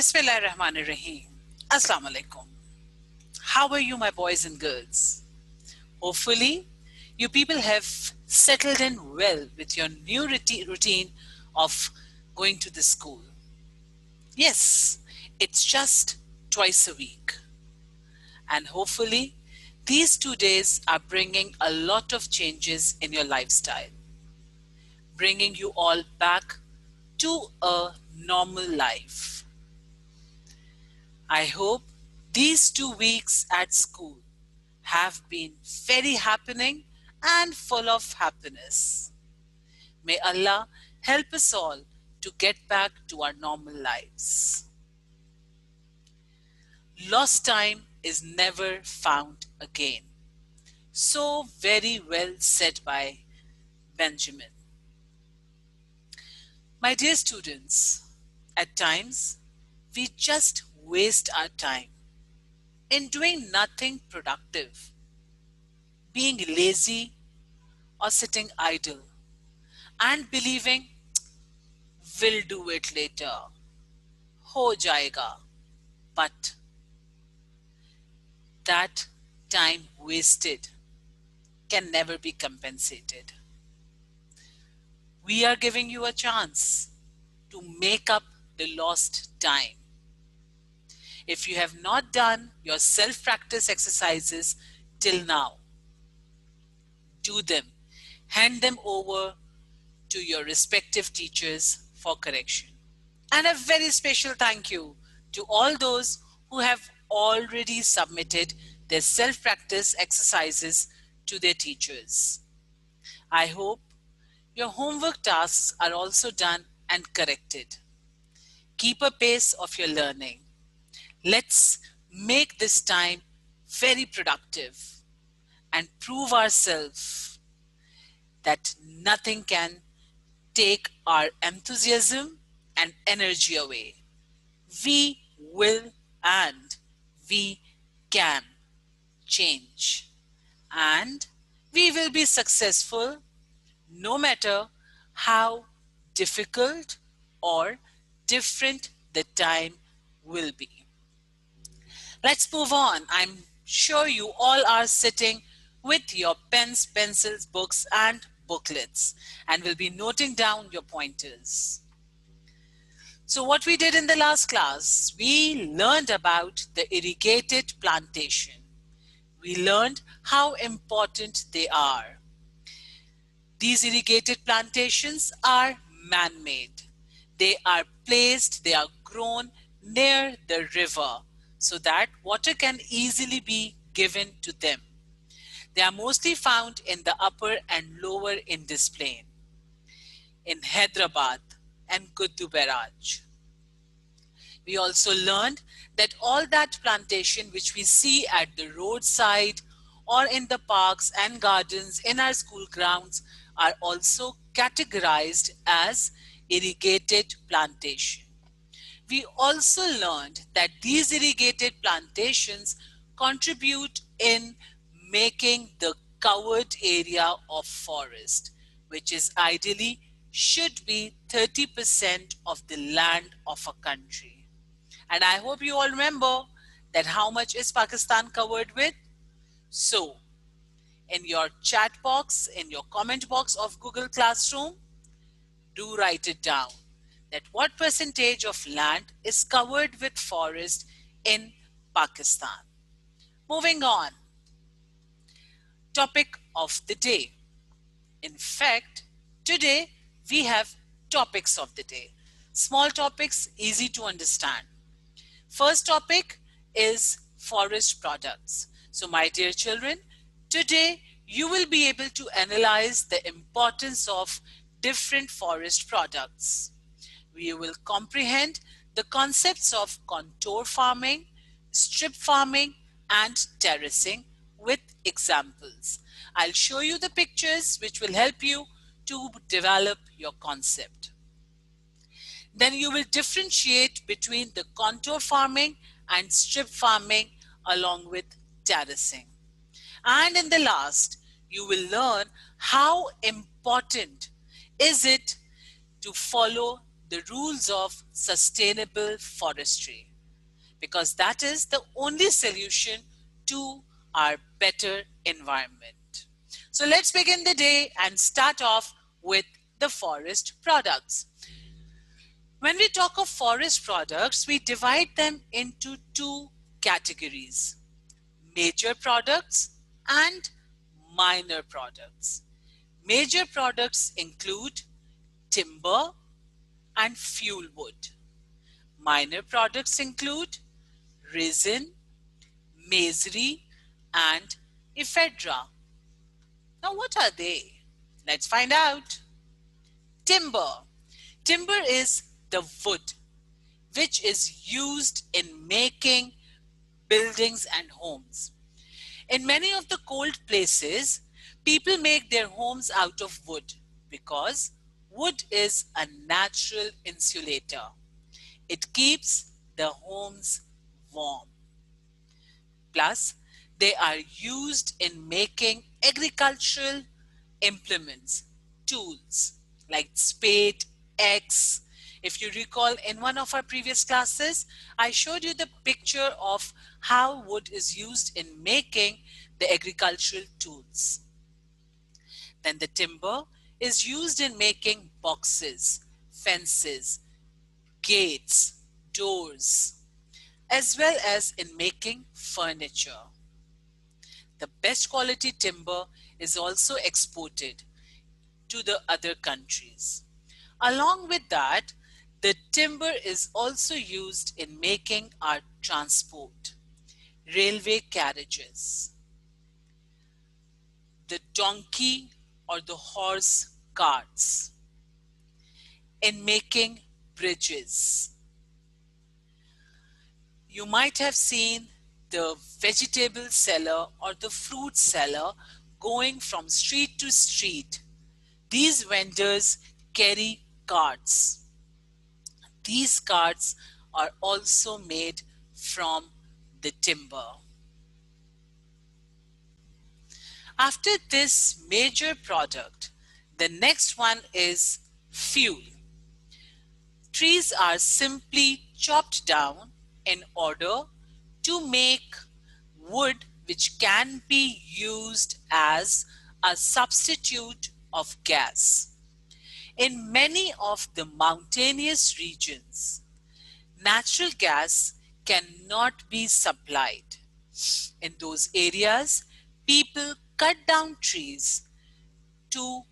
Bismillahirrahmanirrahim. Assalamu alaikum. How are you, my boys and girls? Hopefully, you people have settled in well with your new routine of going to the school. Yes, it's just twice a week. And hopefully, these 2 days are bringing a lot of changes in your lifestyle, bringing you all back to a normal life. I hope these 2 weeks at school have been very happening and full of happiness. May Allah help us all to get back to our normal lives. Lost time is never found again. So very well said by Benjamin. My dear students, at times we just waste our time in doing nothing productive, being lazy or sitting idle and believing we'll do it later, ho jayega. But that time wasted can never be compensated. We are giving you a chance to make up the lost time. If you have not done your self-practice exercises till now, do them. Hand them over to your respective teachers for correction. And a very special thank you to all those who have already submitted their self-practice exercises to their teachers. I hope your homework tasks are also done and corrected. Keep a pace of your learning. Let's make this time very productive and prove ourselves that nothing can take our enthusiasm and energy away. We will and we can change. And we will be successful no matter how difficult or different the time will be. Let's move on. I'm sure you all are sitting with your pens, pencils, books, and booklets, and will be noting down your pointers. So what we did in the last class, we learned about the irrigated plantation. We learned how important they are. These irrigated plantations are man-made. They are placed, they are grown near the river so that water can easily be given to them. They are mostly found in the upper and lower Indus Plain, in Hyderabad and Guddu Barrage. We also learned that all that plantation which we see at the roadside or in the parks and gardens in our school grounds are also categorized as irrigated plantation. We also learned that these irrigated plantations contribute in making the covered area of forest, which is ideally should be 30% of the land of a country. And I hope you all remember that how much is Pakistan covered with? So, in your chat box, in your comment box of Google Classroom, do write it down that what percentage of land is covered with forest in Pakistan. Moving on. Topic of the day. In fact, today we have topics of the day. Small topics, easy to understand. First topic is forest products. So my dear children, today you will be able to analyze the importance of different forest products. We will comprehend the concepts of contour farming, strip farming, and terracing with examples. I'll show you the pictures which will help you to develop your concept. Then you will differentiate between the contour farming and strip farming along with terracing. And in the last, you will learn how important is it to follow the rules of sustainable forestry, because that is the only solution to our better environment. So let's begin the day and start off with the forest products. When we talk of forest products, we divide them into two categories: major products and minor products. Major products include timber and fuel wood. Minor products include resin, masonry, and ephedra. Now, what are they? Let's find out. Timber. Timber is the wood which is used in making buildings and homes. In many of the cold places, people make their homes out of wood because wood is a natural insulator. It keeps the homes warm. Plus, they are used in making agricultural implements, tools like spade, axe. If you recall, in one of our previous classes, I showed you the picture of how wood is used in making the agricultural tools. Then the timber is used in making boxes, fences, gates, doors, as well as in making furniture. The best quality timber is also exported to the other countries. Along with that, the timber is also used in making our transport, railway carriages, the donkey or the horse carts, in making bridges. You might have seen the vegetable seller or the fruit seller going from street to street. These vendors carry carts. These carts are also made from the timber. After this major product, the next one is fuel. Trees are simply chopped down in order to make wood which can be used as a substitute of gas. In many of the mountainous regions, natural gas cannot be supplied. In those areas, people cut down trees to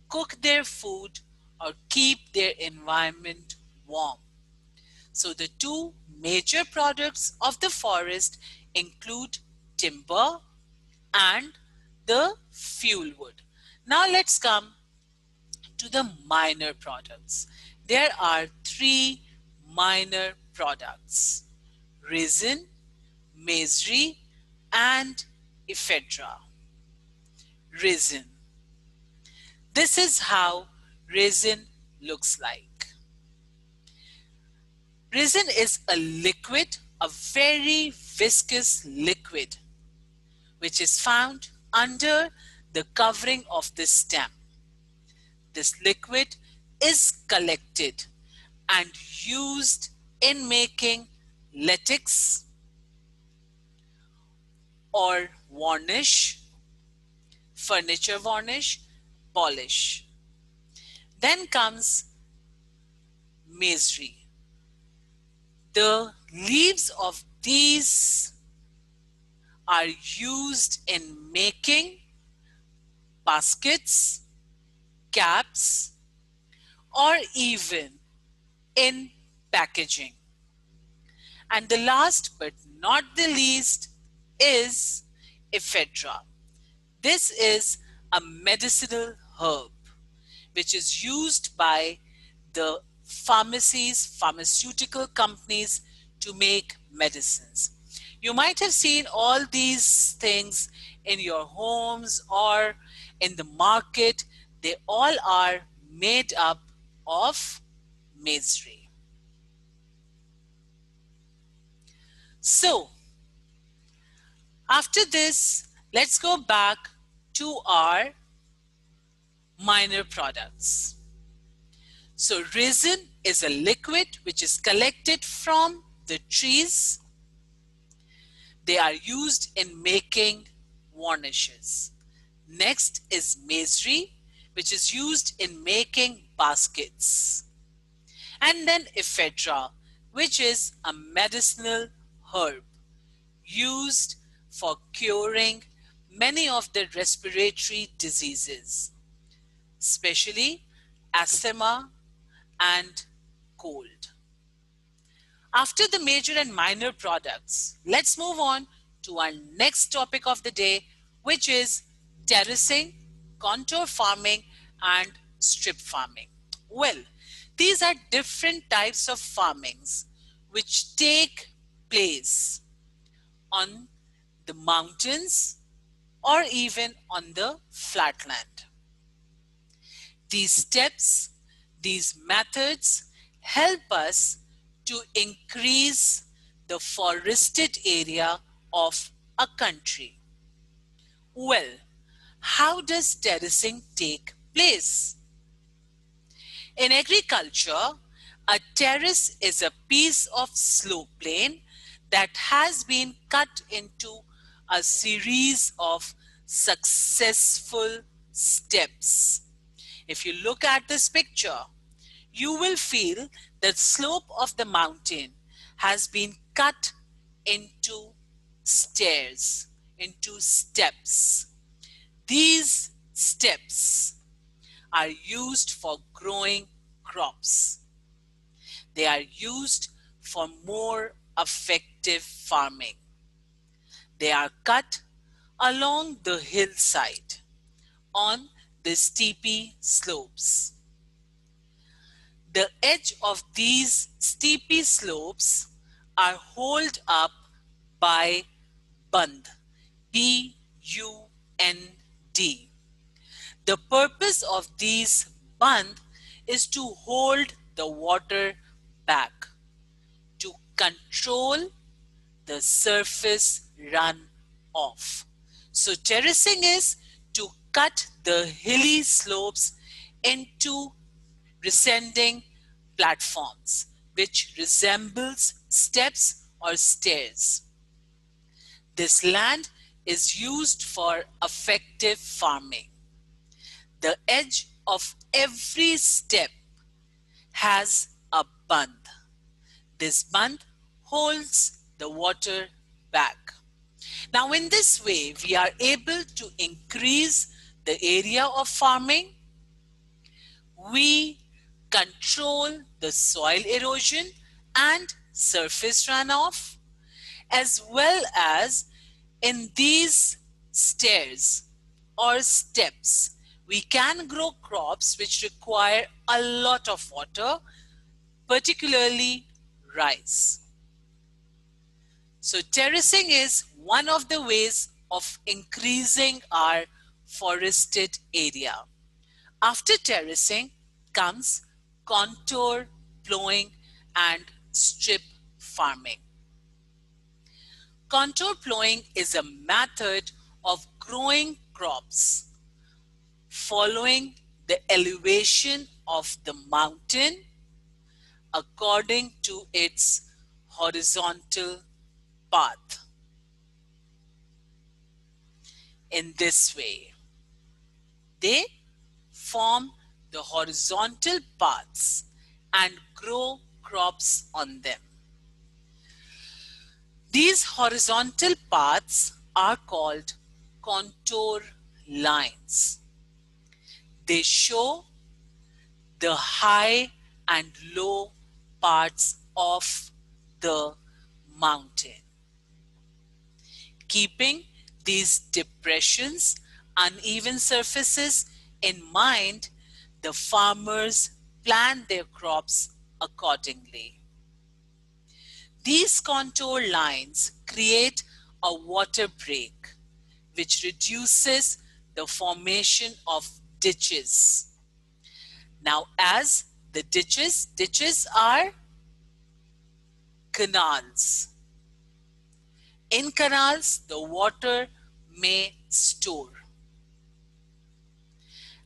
cook their food or keep their environment warm. So the two major products of the forest include timber and the fuel wood. Now let's come to the minor products. There are three minor products: resin, masonry, and ephedra. Resin. This is how resin looks like. Resin is a liquid, a very viscous liquid, which is found under the covering of the stem. This liquid is collected and used in making latex or varnish, furniture varnish, polish. Then comes masonry. The leaves of these are used in making baskets, caps, or even in packaging. And the last but not the least is ephedra. This is a medicinal herb which is used by the pharmacies, pharmaceutical companies to make medicines. You might have seen all these things in your homes or in the market. They all are made up of masonry. So, after this, let's go back to our minor products. So resin is a liquid which is collected from the trees. They are used in making varnishes. Next is masonry, which is used in making baskets. And then ephedra, which is a medicinal herb used for curing many of the respiratory diseases, especially asthma and cold. After the major and minor products, let's move on to our next topic of the day, which is terracing, contour farming, and strip farming. Well, these are different types of farmings which take place on the mountains or even on the flatland. These steps, these methods help us to increase the forested area of a country. Well, how does terracing take place? In agriculture, a terrace is a piece of slope plain that has been cut into a series of successful steps. If you look at this picture, you will feel that slope of the mountain has been cut into stairs, into steps. These steps are used for growing crops. They are used for more effective farming. They are cut along the hillside on the steepy slopes. The edge of these steepy slopes are held up by bund, B-U-N-D. The purpose of these bund is to hold the water back, to control the surface runoff. So terracing is to cut the hilly slopes into descending platforms, which resembles steps or stairs. This land is used for effective farming. The edge of every step has a bund. This bund holds the water back. Now, in this way, we are able to increase the area of farming. We control the soil erosion and surface runoff, as well as in these stairs or steps, we can grow crops which require a lot of water, particularly rice. So terracing is one of the ways of increasing our forested area. After terracing comes contour plowing and strip farming. Contour plowing is a method of growing crops following the elevation of the mountain according to its horizontal path. In this way, they form the horizontal paths and grow crops on them. These horizontal paths are called contour lines. They show the high and low parts of the mountain. Keeping these depressions, uneven surfaces in mind, the farmers plan their crops accordingly. These contour lines create a water break, which reduces the formation of ditches. Now, as the ditches are canals. In canals, the water may store.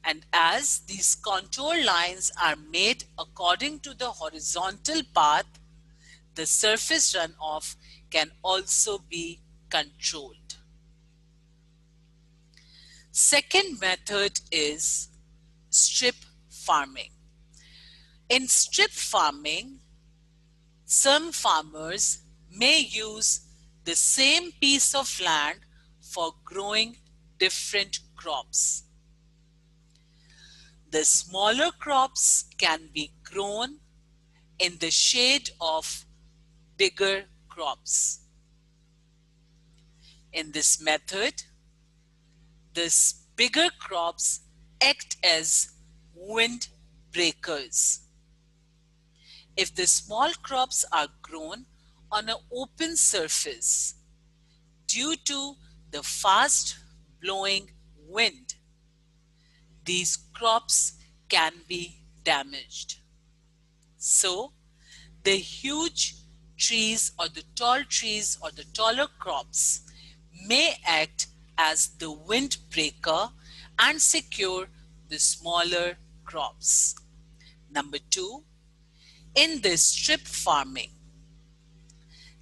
And as these contour lines are made according to the horizontal path, the surface runoff can also be controlled. Second method is strip farming. In strip farming, some farmers may use the same piece of land for growing different crops. The smaller crops can be grown in the shade of bigger crops. In this method, the bigger crops act as wind breakers. If the small crops are grown on an open surface, due to the fast blowing wind, these crops can be damaged. So, the huge trees or the tall trees or the taller crops may act as the windbreaker and secure the smaller crops. Number 2, in the strip farming,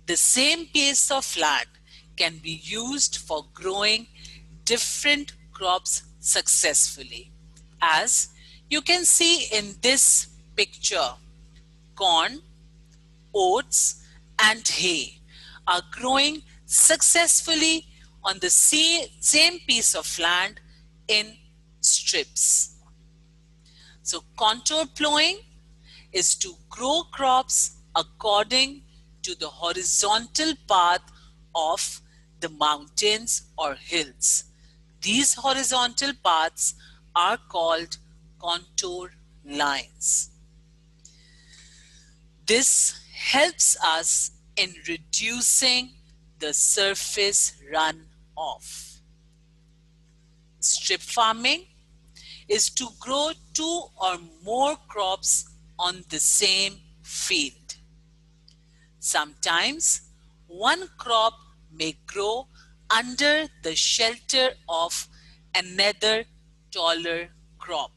the same piece of land can be used for growing different crops successfully. As you can see in this picture, corn, oats, and hay are growing successfully on the same piece of land in strips. So contour plowing is to grow crops according to the horizontal path of the mountains or hills. These horizontal paths are called contour lines. This helps us in reducing the surface runoff. Strip farming is to grow 2 or more crops on the same field. Sometimes one crop may grow under the shelter of another taller crop.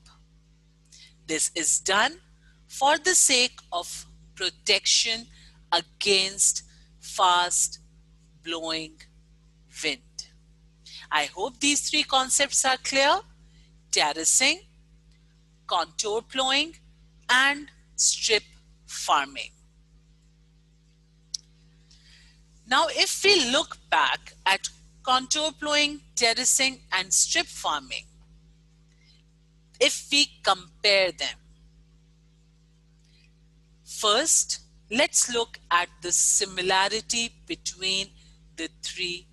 This is done for the sake of protection against fast blowing wind. I hope these 3 concepts are clear: terracing, contour plowing, and strip farming. Now, if we look back at contour plowing, terracing, and strip farming, if we compare them, first, let's look at the similarity between the 3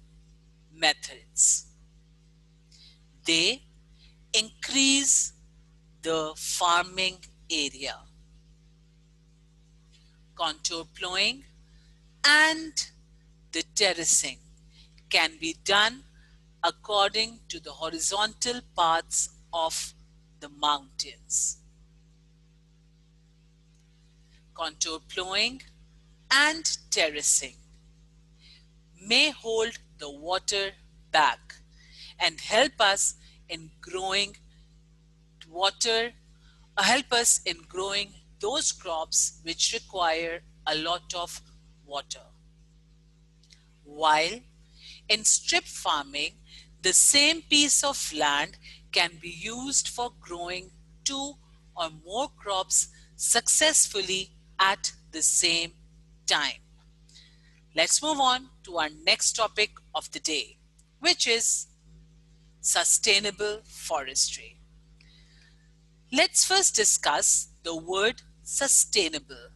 methods. They increase the farming area. Contour plowing and the terracing can be done according to the horizontal paths of the mountains. Contour plowing and terracing may hold the water back and help us in growing those crops which require a lot of water. While in strip farming, the same piece of land can be used for growing 2 or more crops successfully at the same time. Let's move on to our next topic of the day, which is sustainable forestry. Let's first discuss the word sustainable.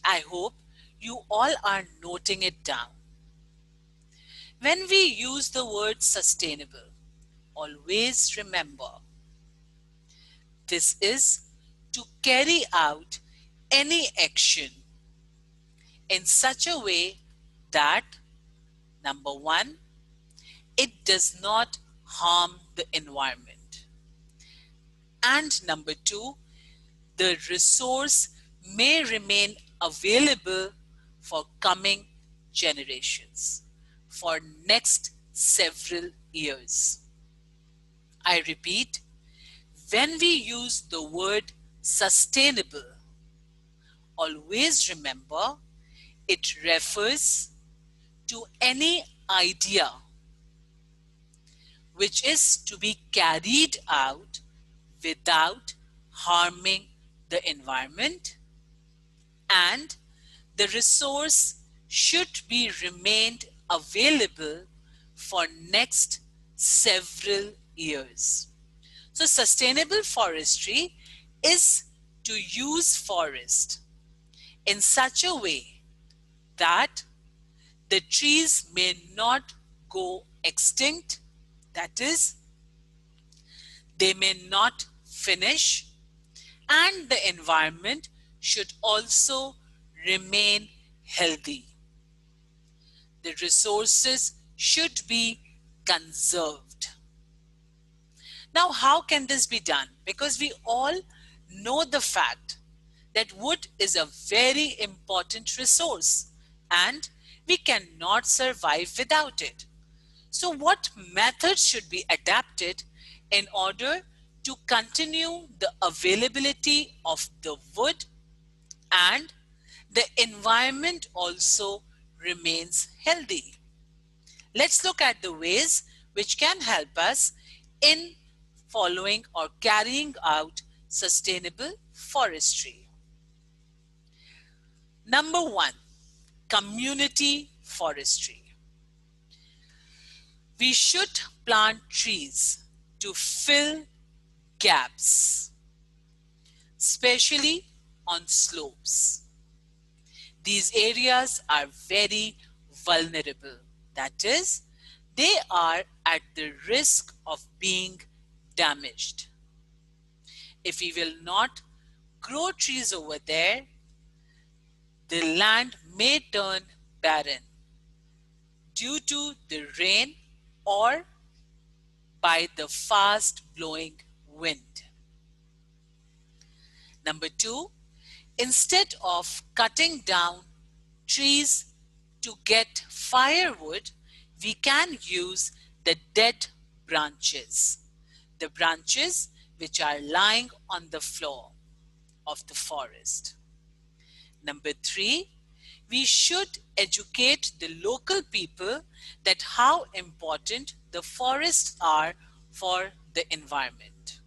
I hope you all are noting it down. When we use the word sustainable, always remember, this is to carry out any action in such a way that, number 1, it does not harm the environment. And number 2, the resource may remain available for coming generations, for next several years. I repeat, When we use the word sustainable, always remember it refers to any idea which is to be carried out without harming the environment, and the resource should be remained available for next several years. So sustainable forestry is to use forest in such a way that the trees may not go extinct, that is, they may not finish, and the environment should also remain healthy. The resources should be conserved. Now, how can this be done? Because we all know the fact that wood is a very important resource and we cannot survive without it. So what methods should be adapted in order to continue the availability of the wood and the environment also remains healthy? Let's look at the ways which can help us in following or carrying out sustainable forestry. Number one, community forestry. We should plant trees to fill gaps, especially on slopes. These areas are very vulnerable. That is, they are at the risk of being damaged. If we will not grow trees over there, the land may turn barren due to the rain or by the fast blowing wind. Number two, instead of cutting down trees to get firewood, we can use the dead branches, the branches which are lying on the floor of the forest. Number three, we should educate the local people that how important the forests are for the environment.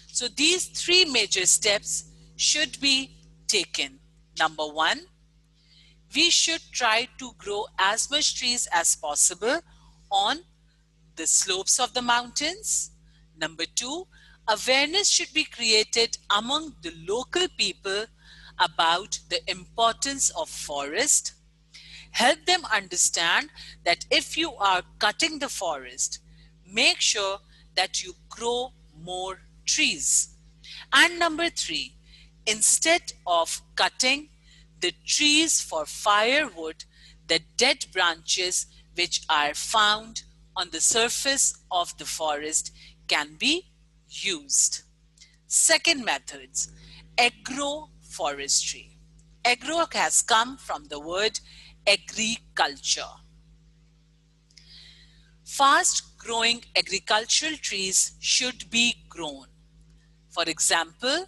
So these three major steps should be taken. Number one, we should try to grow as much trees as possible on the slopes of the mountains. Number two, awareness should be created among the local people about the importance of forest. Help them understand that if you are cutting the forest, make sure that you grow more trees. And number three, instead of cutting the trees for firewood, the dead branches which are found on the surface of the forest can be used. Second methods, agroforestry. Agro has come from the word agriculture. Fast growing agricultural trees should be grown. For example,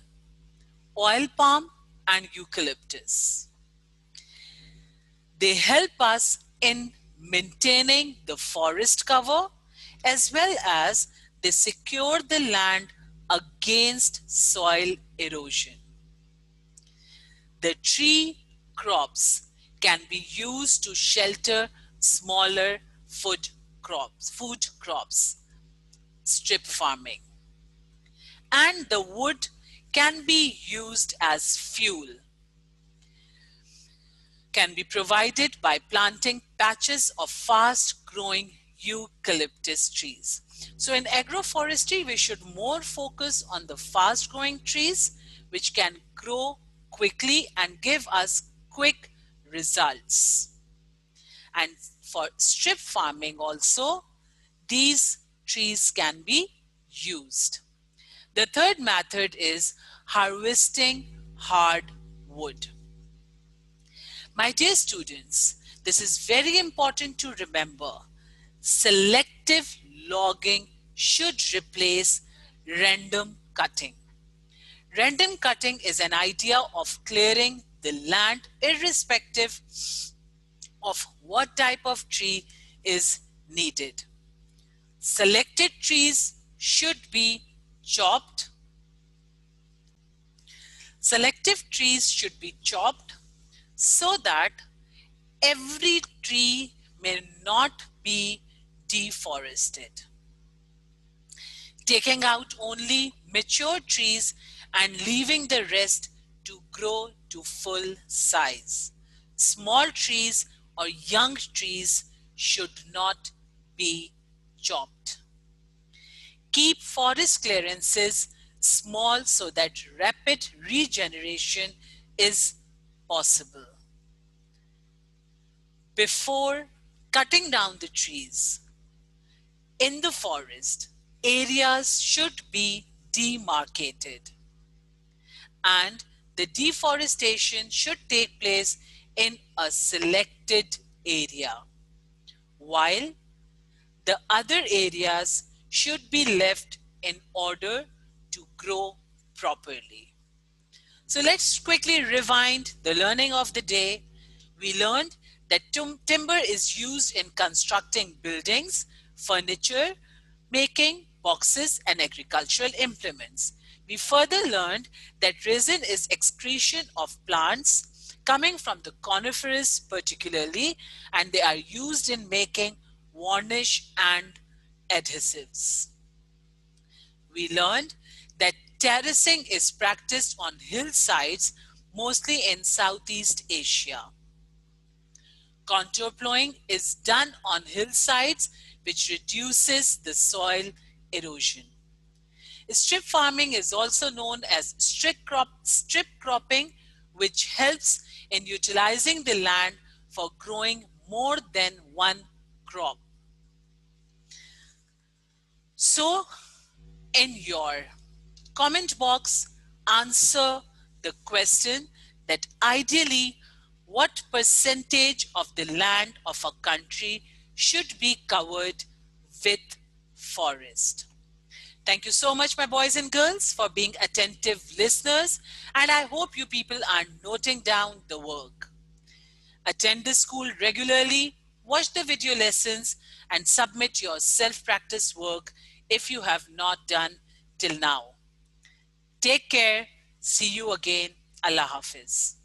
oil palm and eucalyptus. They help us in maintaining the forest cover as well as they secure the land against soil erosion. The tree crops can be used to shelter smaller food crops, strip farming. And the wood can be used as fuel, can be provided by planting patches of fast-growing eucalyptus trees. So in agroforestry, we should more focus on the fast-growing trees which can grow quickly and give us quick results. And for strip farming also, these trees can be used. The third method is harvesting hardwood. My dear students, this is very important to remember. Selective logging should replace random cutting. Random cutting is an idea of clearing the land irrespective of what type of tree is needed. Selected trees should be chopped. Selective trees should be chopped so that every tree may not be deforested. Taking out only mature trees and leaving the rest to grow to full size. Small trees or young trees should not be chopped. Keep forest clearances small so that rapid regeneration is possible. Before cutting down the trees in the forest, areas should be demarcated, and the deforestation should take place in a selected area, while the other areas should be left in order to grow properly. So let's quickly rewind the learning of the day. We learned that timber is used in constructing buildings, furniture, making boxes, and agricultural implements. We further learned that resin is excretion of plants coming from the conifers particularly, and they are used in making varnish and adhesives. We learned that terracing is practiced on hillsides, mostly in Southeast Asia. Contour plowing is done on hillsides, which reduces the soil erosion. Strip farming is also known as strip cropping, which helps in utilizing the land for growing more than one crop. So, in your comment box, answer the question that ideally, what percentage of the land of a country should be covered with forest? Thank you so much, my boys and girls, for being attentive listeners, and I hope you people are noting down the work. Attend the school regularly, watch the video lessons, and submit your self-practice work if you have not done till now. Take care. See you again. Allah Hafiz.